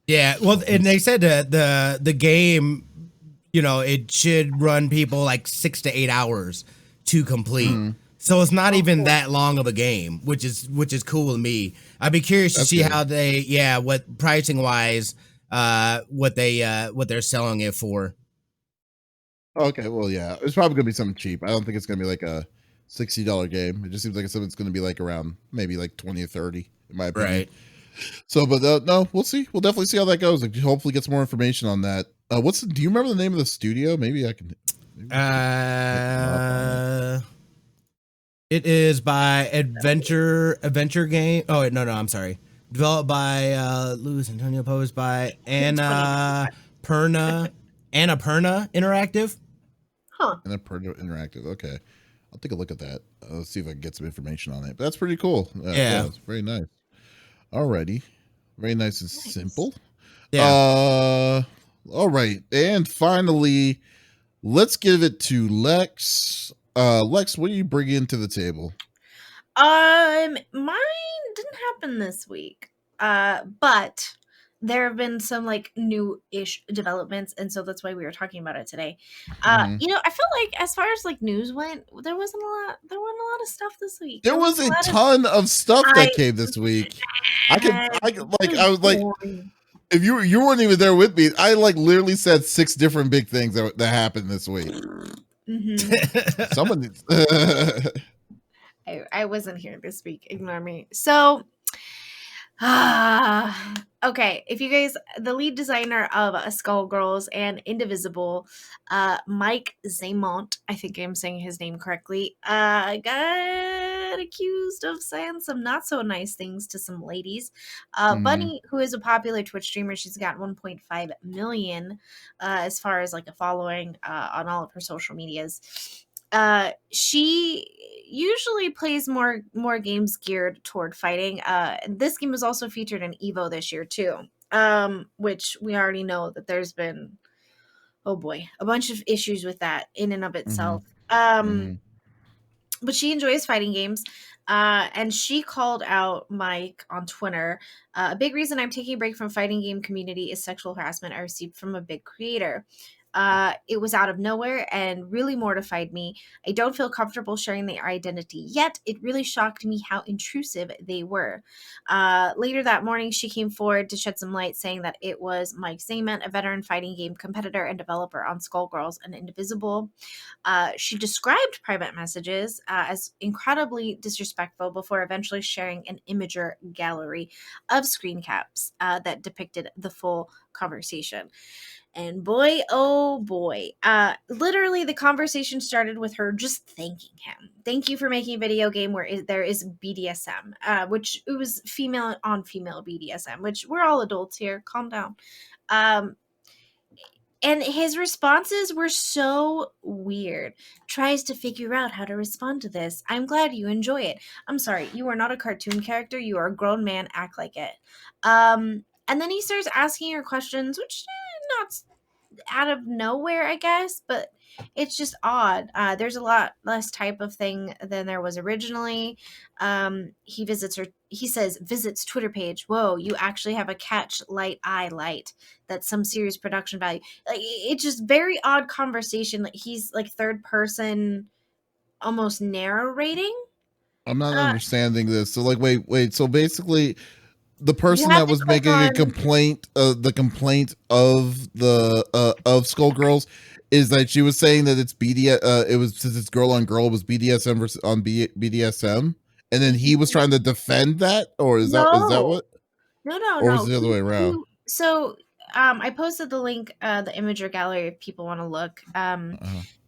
Yeah, well, and they said the game, you know, it should run people like 6 to 8 hours to complete. So it's not even cool. that long of a game, which is cool to me. I'd be curious to see how they, what pricing wise, what they're selling it for. Okay, well, yeah, it's probably gonna be something cheap. I don't think it's gonna be like a $60 game. It just seems like something's gonna be like around maybe like 20 or 30, in my opinion. Right. So, but no, we'll see. We'll definitely see how that goes. Like, hopefully, get some more information on that. Do you remember the name of the studio? Maybe I can. It is by Adventure Game. Oh wait, no, I'm sorry. Developed by Luis Antonio, posed by Annapurna Interactive. Huh. Annapurna Interactive. Okay, I'll take a look at that. Let's see if I can get some information on it. But that's pretty cool. Yeah, it's very nice. Alrighty, very nice and simple. Yeah. All right, and finally, let's give it to Lex. Lex, what do you bring into the table? Mine didn't happen this week. But there have been some like new-ish developments, and so that's why we were talking about it today. You know, I felt like as far as like news went, there wasn't a lot of stuff this week. There was a ton of stuff that came this week. I was like, if you weren't even there with me, I like literally said 6 different big things that happened this week. Someone I wasn't here this week. Ignore me. So, okay. If you guys, the lead designer of Skullgirls and Indivisible, Mike Zaymont, I think I'm saying his name correctly, got accused of saying some not so nice things to some ladies. Bunny, who is a popular Twitch streamer, she's got 1.5 million as far as like a following on all of her social medias. She usually plays more games geared toward fighting. This game was also featured in Evo this year too, which we already know that there's been, oh boy, a bunch of issues with that in and of itself. But she enjoys fighting games. And she called out Mike on Twitter. A big reason I'm taking a break from fighting game community is sexual harassment I received from a big creator. It was out of nowhere and really mortified me. I don't feel comfortable sharing their identity yet. It really shocked me how intrusive they were. Later that morning, she came forward to shed some light, saying that it was Mike Zaymont, a veteran fighting game competitor and developer on Skullgirls and Indivisible. She described private messages as incredibly disrespectful before eventually sharing an imager gallery of screen caps that depicted the full conversation. And boy, oh boy, literally the conversation started with her just thanking him. Thank you for making a video game where there is BDSM, which it was female on female BDSM, which we're all adults here. Calm down. And his responses were so weird. Tries to figure out how to respond to this. I'm glad you enjoy it. I'm sorry, you are not a cartoon character. You are a grown man. Act like it. And then he starts asking her questions, which not out of nowhere, I guess, but it's just odd. There's a lot less type of thing than there was originally. He says visits Twitter page. Whoa, you actually have a catch light eye light. That's some serious production value. Like, it's just very odd conversation. Like, he's like third person almost narrating. I'm not understanding this. So like wait. So basically the person have that to was click making a on- complaint, the complaint of the of Skullgirls is that she was saying that it's it was, since it's girl on girl, it was BDSM versus on BDSM, and then he was trying to defend that, or is that what? No. Or was it the other way around? So I posted the link, the imager gallery if people want to look.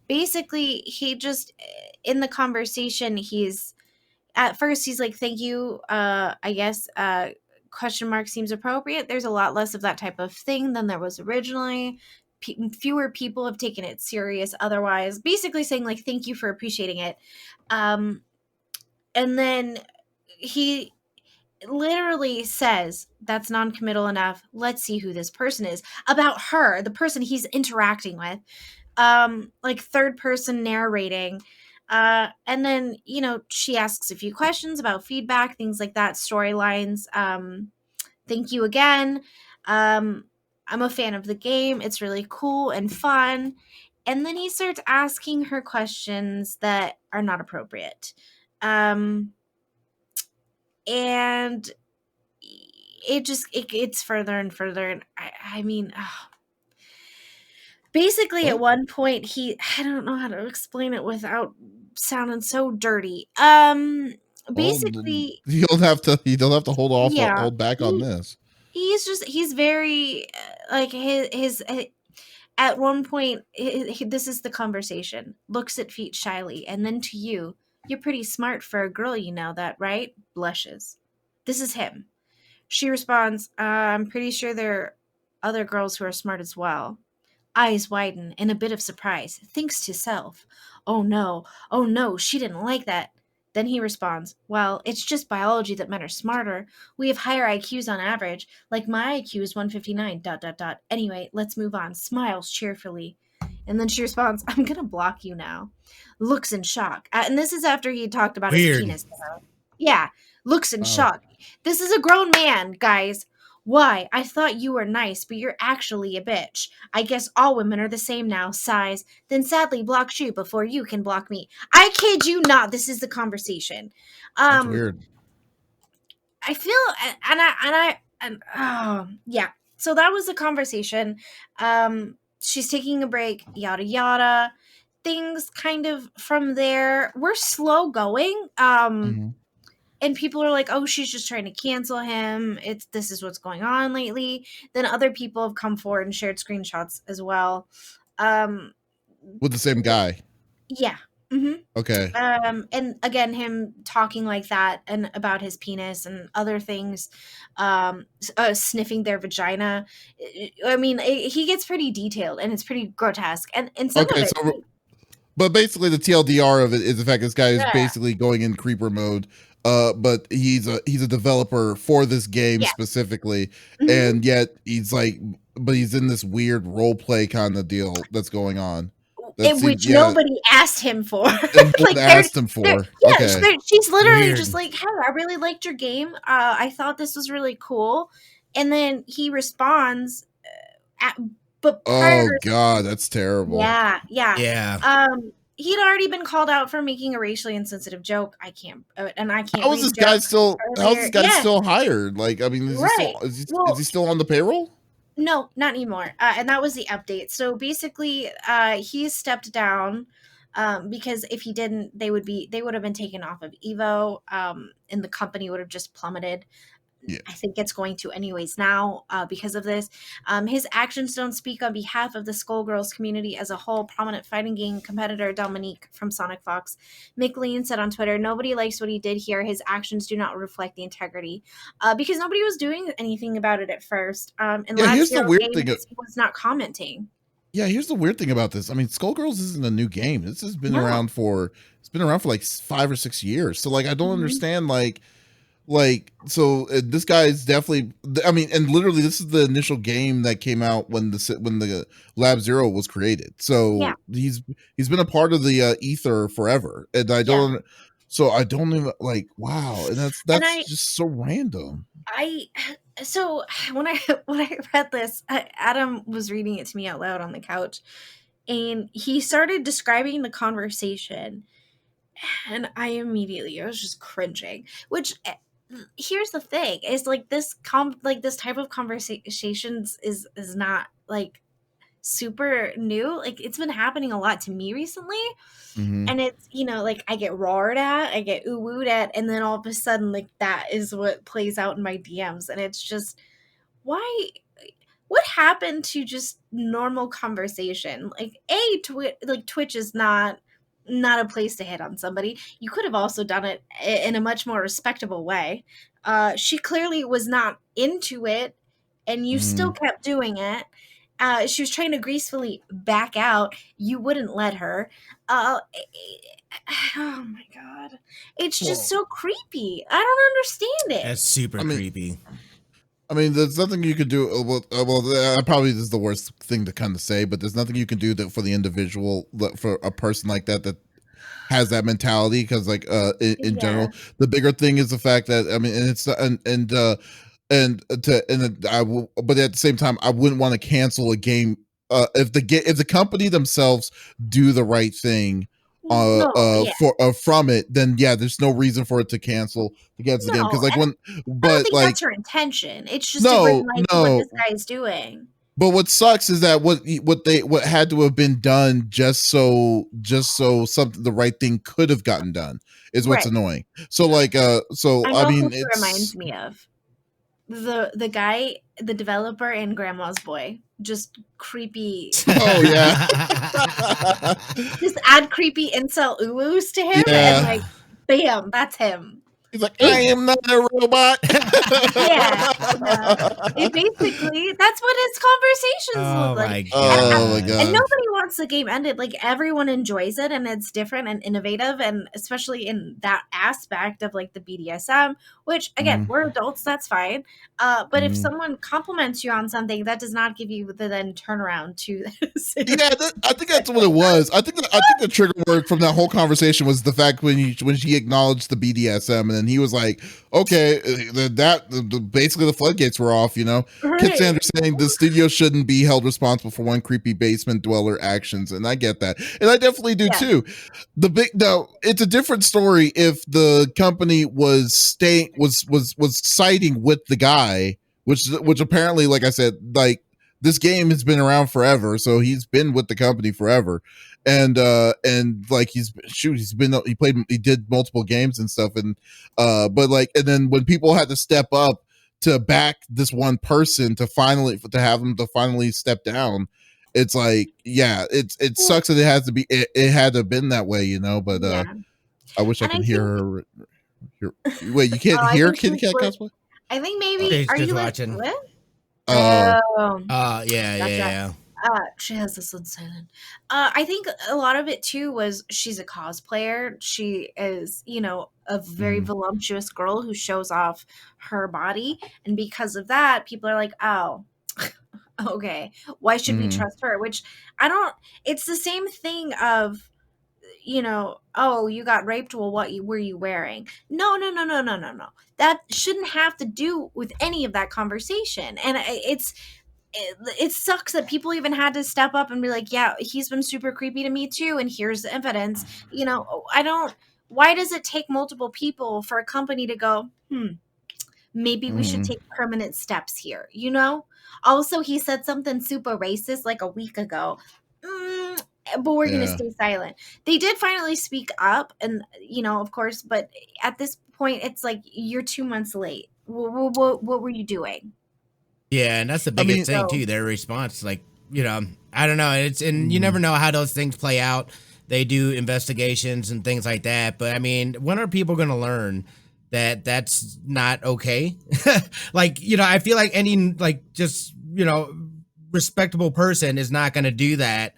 Basically, he just, in the conversation, at first he's like, thank you, I guess, question mark seems appropriate. There's a lot less of that type of thing than there was originally. Fewer people have taken it serious otherwise. Basically saying like, thank you for appreciating it. And then he literally says, that's non-committal enough. Let's see who this person is. About her, the person he's interacting with. Like third person narrating. And then, you know, she asks a few questions about feedback, things like that, storylines. Thank you again. I'm a fan of the game. It's really cool and fun. and then he starts asking her questions that are not appropriate. And it gets further and further. And I mean, basically What? at one point I don't know how to explain it without sounding so dirty. Basically, you don't have to yeah, hold back on this. he's very like his at one point this is the conversation, looks at feet shyly, and then to you, you're pretty smart for a girl, you know that, right? Blushes. This is him. She responds, I'm pretty sure there are other girls who are smart as well. Eyes widen in a bit of surprise, thinks to self, oh no, she didn't like that. Then he responds, well, it's just biology that men are smarter. We have higher IQs on average. Like my IQ is 159, dot, dot, dot. Anyway, let's move on. Smiles cheerfully. And then she responds, I'm going to block you now. Looks in shock. And this is after he talked about Weird. his penis to her. Yeah, looks in Wow. shock. This is a grown man, guys. Why? I thought you were nice, but you're actually a bitch. I guess all women are the same now. Sighs. Then sadly blocks you before you can block me. I kid you not. This is the conversation. That's weird. I feel yeah. So that was the conversation. She's taking a break. Yada yada. Things kind of from there. We're slow going. Mhm. And people are like, oh, she's just trying to cancel him. This is what's going on lately. Then other people have come forward and shared screenshots as well. With the same guy. Yeah. Mm-hmm. Okay. And again, him talking like that and about his penis and other things, sniffing their vagina. I mean, he gets pretty detailed and it's pretty grotesque. And some of it. But basically, the TLDR of it is the fact this guy is Yeah. basically going in creeper mode. But he's a developer for this game Yeah. specifically, Mhm. and yet he's in this weird role play kind of deal that's going on. Which nobody asked him for. Like asked him for. Okay. She's literally Weird. just like, hey, I really liked your game. I thought this was really cool. And then he responds, but Oh God, that's terrible. Yeah. Yeah. He'd already been called out for making a racially insensitive joke. I can't. How is this guy still? How is this guy still hired? Like, I mean, is he still on the payroll? No, not anymore. And that was the update. So basically, he stepped down because if he didn't, they would have been taken off of Evo, and the company would have just plummeted. Yeah. I think it's going to anyways now because of this. His actions don't speak on behalf of the Skullgirls community as a whole. Prominent fighting game competitor Dominique from Sonic Fox McLean said on Twitter, nobody likes what he did here. His actions do not reflect the integrity. Because nobody was doing anything about it at first. And here's the weird thing. Was not commenting. Yeah, here's the weird thing about this. I mean, Skullgirls isn't a new game. This has been around for like 5 or 6 years. So like I don't understand this guy is definitely, I mean, and literally this is the initial game that came out when the Lab Zero was created. So he's been a part of the ether forever. And I don't even wow. And that's just so random. So when I read this, Adam was reading it to me out loud on the couch, and he started describing the conversation, and I was just cringing. Which, here's the thing: is like this type of conversations is not like super new. Like it's been happening a lot to me recently. Mm-hmm. And it's, like I get roared at, I get ooh-wooed at, and then all of a sudden, like that is what plays out in my DMs. And it's just, what happened to just normal conversation? Like, Twitch is not a place to hit on somebody. You could have also done it in a much more respectable way. She clearly was not into it, and you still kept doing it. She was trying to gracefully back out. You wouldn't let her. Oh my God. It's just so creepy. I don't understand it. That's super creepy. I mean, there's nothing you could do. Probably this is the worst thing to kind of say, but there's nothing you can do for the individual, for a person like that has that mentality. Because in general, the bigger thing is the fact that, I mean, and it's but at the same time, I wouldn't want to cancel a game if the company themselves do the right thing No, yeah. from it, then yeah, there's no reason for it to cancel the game, because No, like and when I don't but think like that's her intention. It's just a green light to what this guy's doing. but what sucks is that what had to have been done just so something, the right thing could have gotten done, is what's Right. annoying. So like so I I know mean who she reminds me of. The guy, the developer in Grandma's Boy. Just creepy. oh yeah. Just add creepy incel uwus to him and like bam, that's him. He's like, I am not a robot. Yeah. It basically, that's what his conversations look like. Oh my god. And nobody wants the game ended. Like everyone enjoys it and it's different and innovative, and especially in that aspect of like the BDSM, which again, we're adults, that's fine. But if someone compliments you on something, that does not give you the then turnaround to yeah, I think that's what it was. I think the trigger word from that whole conversation was the fact when she acknowledged the BDSM, and then he was like, okay, basically the floodgates were off, you know. Right. Kip Sanders saying the studio shouldn't be held responsible for one creepy basement dweller actions, and I get that, and I definitely do too. It's a different story if the company was siding with the guy, which apparently, like I said, like this game has been around forever, so he's been with the company forever, and like he did multiple games and stuff, and but like, and then when people had to step up to back this one person to have them to finally step down, it's like, yeah, it sucks that it had to have been that way, you know. But I wish I could hear her. Wait, you can't hear Kitty Cat Cosplay? I think maybe. Are you watching? With? Yeah. She has this on silent. I think a lot of it too was she's a cosplayer. She is, you know, a very voluptuous girl who shows off her body, and because of that, people are like, oh, okay, why should we trust her? Which I don't. It's the same thing of, you know, oh, you got raped. Well, what were you wearing? No. That shouldn't have to do with any of that conversation. And it sucks that people even had to step up and be like, yeah, he's been super creepy to me too, and here's the evidence. You know, why does it take multiple people for a company to go, maybe we should take permanent steps here, you know? Also, he said something super racist like a week ago. But we're going to stay silent. They did finally speak up, and, you know, of course, but at this point, it's like, you're 2 months late. What were you doing? Yeah, and that's the biggest thing, too, their response. Like, you know, I don't know. And you never know how those things play out. They do investigations and things like that. But, I mean, when are people going to learn that that's not okay? Like, you know, I feel like any, like, just, you know, respectable person is not going to do that.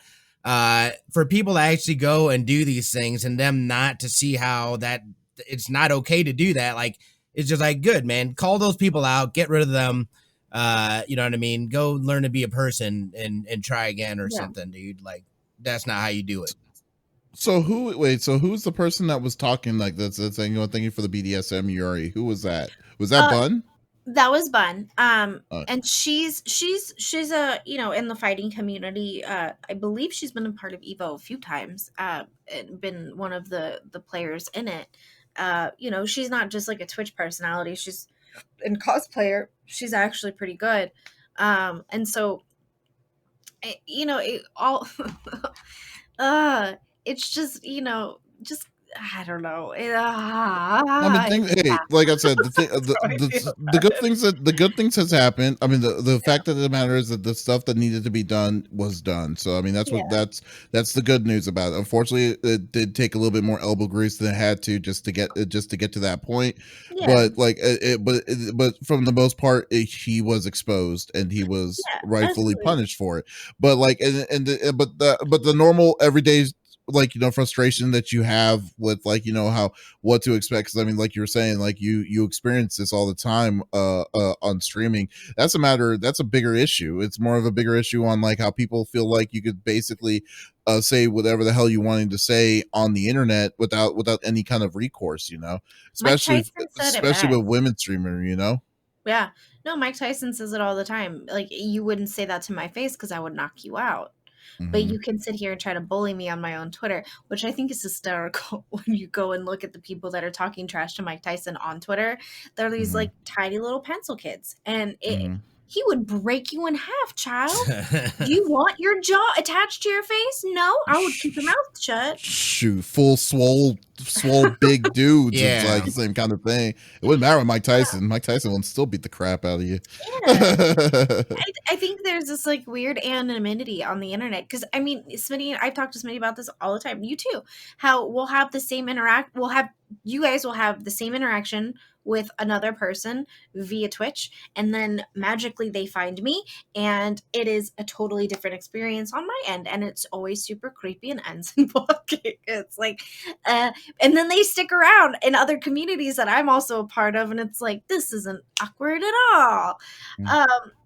For people to actually go and do these things and them not to see how that it's not okay to do that, like, it's just like, good, man, call those people out, get rid of them. You know what I mean? Go learn to be a person and try again or something, dude. Like, that's not how you do it. So who's the person that was talking like that's saying, thank you for the BDSM, Yuri? Who was that? Was that Bun? That was Bun. And she's a, you know, in the fighting community. I believe she's been a part of Evo a few times. And been one of the players in it. You know, she's not just like a Twitch personality. She's in cosplayer. She's actually pretty good. And so, you know, it's just, you know, just, I don't know. I mean, hey, like I said, the good things has happened. I mean, the fact of the matter is that the stuff that needed to be done was done. So I mean, that's that's the good news about it. Unfortunately, it did take a little bit more elbow grease than it had to just to get to that point. But like, but from the most part, he was exposed and he was rightfully punished for it. But like, but the normal everyday, like, you know, frustration that you have with, like, you know, what to expect, because I mean, like you were saying, like you experience this all the time on streaming. That's a bigger issue. It's more of a bigger issue on like how people feel like you could basically say whatever the hell you wanted to say on the internet without any kind of recourse, you know, especially with women streamer, you know. Yeah. No, Mike Tyson says it all the time. Like, you wouldn't say that to my face because I would knock you out. But Mhm. you can sit here and try to bully me on my own Twitter, which I think is hysterical when you go and look at the people that are talking trash to Mike Tyson on Twitter. They're these Mhm. like tiny little pencil kids. And Mhm. he would break you in half, child. Do you want your jaw attached to your face? No, I would keep your mouth shut. Shoot, full swole big dudes. It's like Yeah. the same kind of thing. It wouldn't matter with Mike Tyson. Mike Tyson will still beat the crap out of you. Yeah. I think there's this like weird anonymity on the internet because I mean, Smitty, I've talked to Smitty about this all the time. You too. How we'll have the same you guys will have the same interaction with another person via Twitch, and then magically they find me, and it is a totally different experience on my end, and it's always super creepy and ends in blocking. It's like, and then they stick around in other communities that I'm also a part of, and it's like this isn't awkward at all.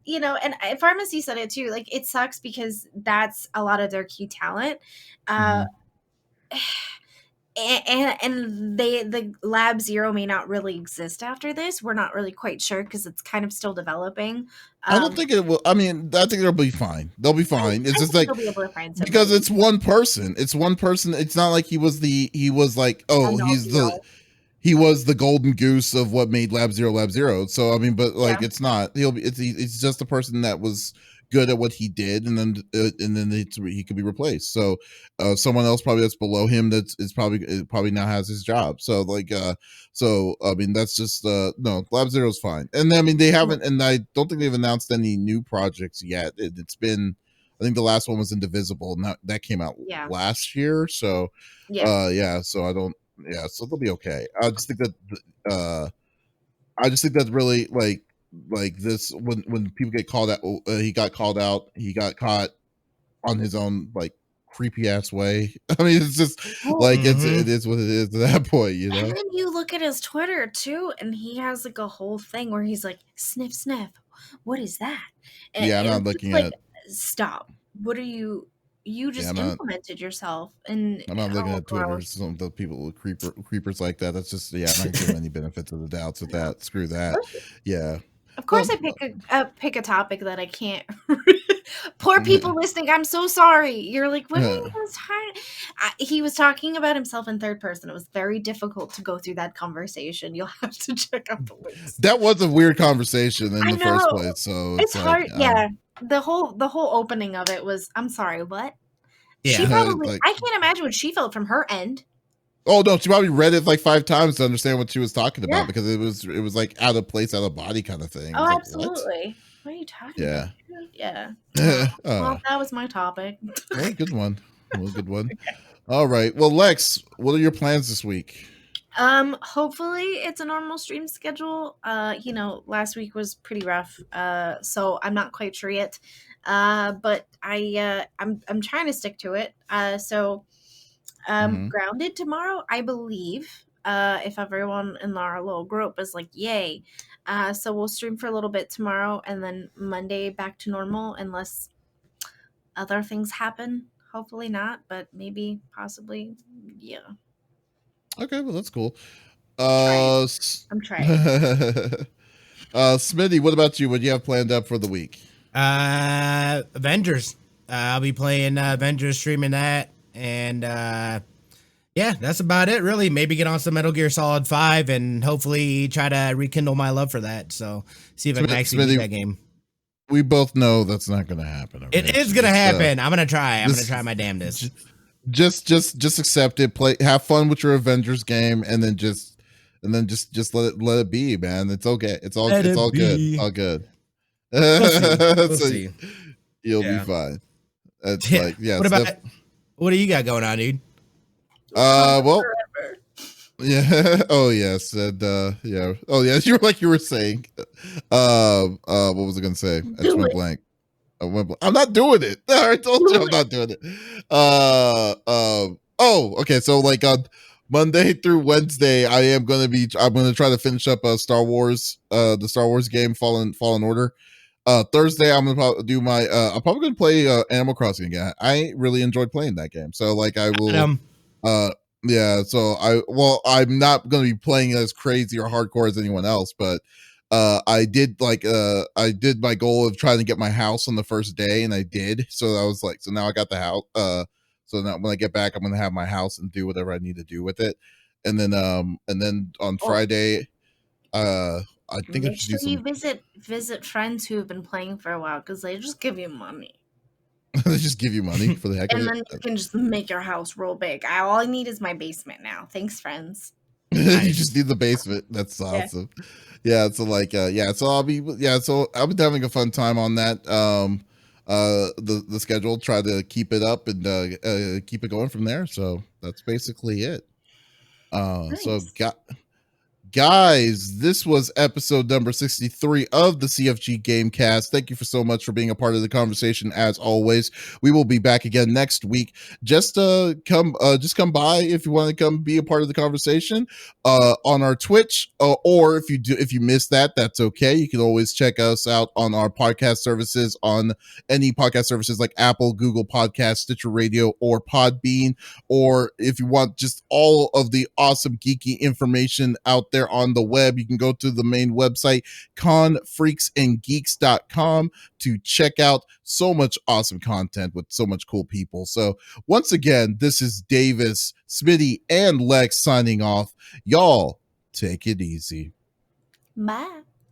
And Pharmacy said it too. Like, it sucks because that's a lot of their key talent. Uh, Mhm. and the Lab Zero may not really exist after this. We're not really quite sure because it's kind of still developing. I don't think it will. I mean, I think they'll be fine. They'll be fine. It's I just think like they'll be able to find because somebody. it's one person. It's one person. It's not like he was like, oh, End all be all. he was the golden goose of what made Lab Zero. So I mean, but like Yeah. it's not. It's just a person that was good at what he did, and then he could be replaced. So someone else probably that's below him probably now has his job. So like so I mean that's just no, Lab Zero's fine. And I mean they haven't, and I don't think they've announced any new projects yet. It's been, I think the last one was Indivisible, and that came out Yeah. last year. So Yeah. yeah, so I don't, yeah, so they'll be okay. I just think that really like this when people get called out, he got called out, he got caught on his own like creepy ass way. I mean, it's just Well, like it Mhm. is what it is at that point, you and know. then you look at his Twitter too, and he has like a whole thing where he's like, sniff, sniff. What is that? Yeah, I'm And not it's just looking like, at stop. What are you yeah, just implemented yourself? And I'm not looking oh, at Twitter. gross. Some of the people with creepers like that. That's just, yeah, I'm not giving any benefits of the doubts with that. Screw that. Yeah. Of Well, course, I pick a topic that I can't. Poor people listening, I'm so sorry. You're like, what are you guys talking? He was talking about himself in third person. It was very difficult to go through that conversation. You'll have to check out the links. that was a weird conversation in I the first know place. So it's it's like, hard. Yeah, the whole opening of it was. I'm sorry, what? She Yeah. probably. like, I can't imagine what she felt from her end. oh no, she probably read it like 5 times to understand what she was talking Yeah. about, because it was like out of place, out of body kind of thing. I was Oh, like, absolutely. What are you talking Yeah. about? Yeah. what? Well, that was my topic. Well, good one. Well, good one. All right. Well, Lex, what are your plans this week? Hopefully it's a normal stream schedule. Last week was pretty rough. So I'm not quite sure yet. But I'm trying to stick to it. Mhm. Grounded tomorrow, I believe. If everyone in our little group is like, yay. So we'll stream for a little bit tomorrow, and then Monday back to normal unless other things happen. Hopefully not, but maybe, possibly, yeah. Okay, well that's cool. Trying. S- I'm trying. Smitty, what about you? What do you have planned up for the week? Avengers. I'll be playing Avengers, streaming that, and yeah, that's about it. Really, maybe get on some Metal Gear Solid 5, and hopefully try to rekindle my love for that. So see if I can actually beat that game. We both know that's not going to happen. Okay? It is gonna happen. I'm gonna try. I'm gonna try my damnedest. Just accept it. Play, have fun with your Avengers game, and then just let it be, man. It's okay. It's all good. It's all good. We'll see. We'll So see. you'll be Yeah. fine. It's Yeah. like, yeah. What about? What do you got going on, dude? Well, Forever. yeah. Oh yes, and yeah. Oh yeah. You were saying. What was I gonna say? I just went blank. I'm not doing it. I told you I'm not doing it. Oh, okay. So like on Monday through Wednesday, I'm gonna try to finish up Star Wars, the Star Wars game, Fallen Order. Thursday, I'm gonna do my. I'm probably gonna play Animal Crossing again. I really enjoyed playing that game, so like I will. Yeah. So I'm not gonna be playing as crazy or hardcore as anyone else, but I did my goal of trying to get my house on the first day, and I did. So I was like, so now I got the house. So now when I get back, I'm gonna have my house and do whatever I need to do with it. And then on Oh. Friday, I think I Make should sure do you some. visit friends who have been playing for a while because they just give you money. They just give you money for the heck of And it. then you can just make your house real big. All I need is my basement now. Thanks, friends. You just need the basement. That's Yeah. awesome. Yeah. So so I've been having a fun time on that. The schedule, try to keep it up and keep it going from there. So that's basically it. So Nice. guys, this was episode number 63 of the CFG Gamecast. Thank you so much for being a part of the conversation. As always, we will be back again next week. Just come by if you want to come be a part of the conversation on our Twitch, or if you missed that, that's okay. You can always check us out on our podcast services, on any podcast services like Apple, Google Podcast, Stitcher Radio, or Podbean. Or if you want just all of the awesome geeky information out there on the web, you can go to the main website, confreaksandgeeks.com, to check out so much awesome content with so much cool people. So once again, this is Davis, Smitty, and Lex signing off. Y'all take it easy. Bye.